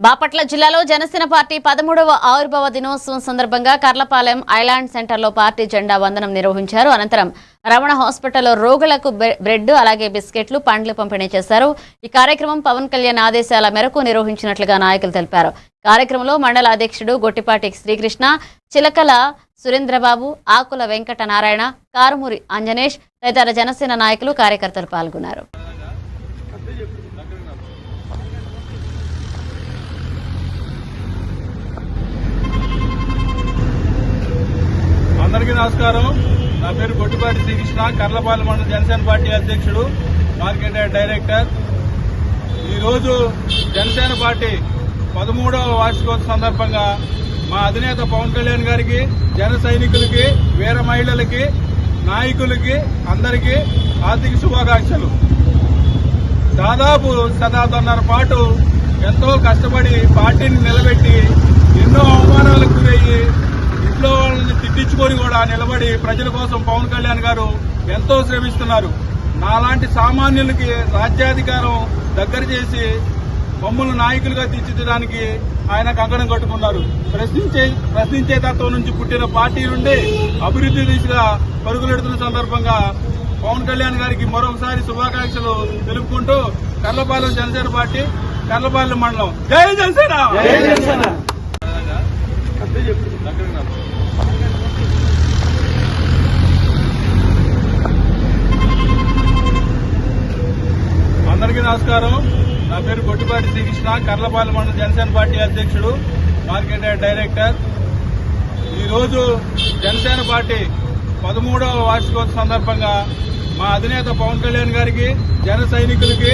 బాపట్ల జిల్లాలో జనసేన పార్టీ 13వ ఆవిర్భావ దినోత్సవం సందర్భంగా కర్లపాలెం ఐలాండ్ సెంటర్లో పార్టీ జెండా వందనం నిర్వహించారు. అనంతరం రమణ హాస్పిటల్లో రోగులకు బ్రెడ్ అలాగే బిస్కెట్లు పండ్లు పంపిణీ చేశారు. ఈ కార్యక్రమం పవన్ కళ్యాణ్ ఆదేశాల మేరకు నిర్వహించినట్లుగా నాయకులు తెలిపారు. కార్యక్రమంలో మండల అధ్యక్షుడు గొట్టిపాటి శ్రీకృష్ణ, చిలకల సురేంద్రబాబు, ఆకుల వెంకట నారాయణ, కారుమూరి అంజనేష్ తదితర జనసేన నాయకులు కార్యకర్తలు పాల్గొన్నారు. అందరికీ నమస్కారం. నా పేరు గొట్టిపాటి శ్రీకృష్ణ, కర్లపాలెం మండల జనసేన పార్టీ అధ్యక్షుడు, మార్కెట్ డైరెక్టర్. ఈరోజు జనసేన పార్టీ 13వ వార్షికోత్సవం సందర్భంగా మా అధినేత పవన్ కళ్యాణ్ గారికి, జన సైనికులకి, వీర మహిళలకి, నాయకులకి అందరికీ ఆర్థిక శుభాకాంక్షలు. దాదాపు శతాబ్దంన్నర పాటు ఎంతో కష్టపడి పార్టీని నిలబెట్టి ఎన్నో అవమానాలకు గురయ్యి ఇంట్లో వాళ్ళని తిట్టించుకొని కూడా నిలబడి ప్రజల కోసం పవన్ కళ్యాణ్ గారు ఎంతో శ్రమిస్తున్నారు. నాలాంటి సామాన్యులకి రాజ్యాధికారం దగ్గర చేసి మమ్మల్ని నాయకులుగా తీర్చిదిద్దడానికి ఆయన కంకణం కట్టుకున్నారు. ప్రశ్నించే తత్వం నుంచి పుట్టిన పార్టీ నుండి అభివృద్ధి దిశగా పరుగులెడుతున్న సందర్భంగా పవన్ కళ్యాణ్ గారికి మరొకసారి శుభాకాంక్షలు తెలుపుకుంటూ కర్లపాలెం జనసేన పార్టీ, కర్లపాలెం మండలం జై జనసేన. అందరికీ నమస్కారం. నా పేరు గొట్టిపాటి శ్రీకృష్ణ, కర్లపాలెం మండల జనసేన పార్టీ అధ్యక్షుడు, మార్కెట్ డైరెక్టర్. ఈరోజు జనసేన పార్టీ 13వ వార్షికోత్సవం సందర్భంగా మా అధినేత పవన్ కళ్యాణ్ గారికి, జన సైనికులకి,